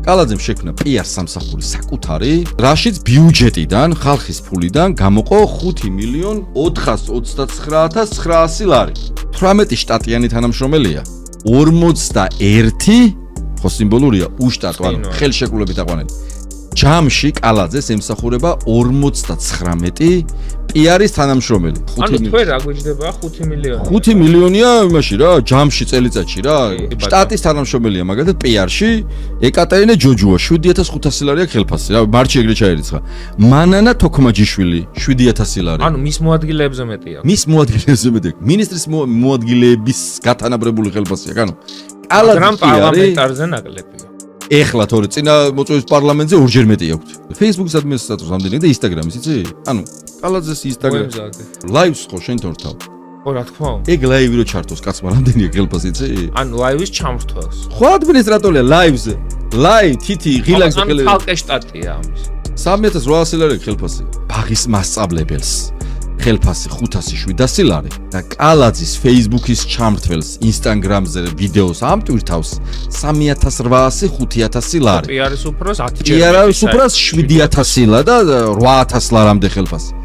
კალაძემ შექმნა PR სამსახური საკუთარი, რაშიც ბიუჯეტიდან, ხალხის ფულიდან გამოყო 5.429.900 ლარი. 18 შტატიანი თანამშრომელია. 41 ხო სიმბოლურია უშტატო, ანუ ხელშეკრულებით აყვანილი. ჯამში კალაძეს ემსახურება 59 PR-ის თანამშრომელი. ანუ თქვენ რა გვიჯდება 5 მილიონი? 5 მილიონია იმაში რა, ჯამში წელიწადში რა. შტატის თანამშრომელია მაგალითად PR-ში ეკატერინე ჯოჯუა 7500 ლარი აქვს ხელფასი. რა მარჩი ეგრე ჩაერიცხა. მანანა თოქმაჯიშვილი 7000 ლარი. ანუ მის მოადგილეებზე მეტია. მის მოადგილეებზე მეტია. მინისტრის მოადგილეების გათანაბრებული ხელფასი აქვს. ანუ კალაძის პარლამენტარზე ნაკლებია. ეხლა თორე წინა მოწვევის პარლამენტზე ორჯერ მეტი აქვს. Facebook-ის ადმინისტრატორს ამდენი და Instagram-ის იცი? ანუ კალაძეს Instagram. Live-ს ხო შენ თორთავ. ხო რა თქმა უნდა. ეგ live-ი რო ჩართოს კაცმა რამდენია ხელფასი იცი? ანუ live-ის ჩამრთვას. ხო ადმინისტრატორია live-ზე. Live თითი ღილაკს ანუ ხალხი შტატია ამის. 3800 ლარი ხელფასი. ბაღის მასწავლებელს. ხელფასი 500-700 ლარი და კალაძის Facebook-ის ჩამრთველს Instagram-ზე ვიდეოს ამტვირთავს 3800-5000 ლარი. PR-ის უფროს 10 ჯერ. PR-ის უფროს 7000 ლარი და 8000 ლარამდე ხელფასი.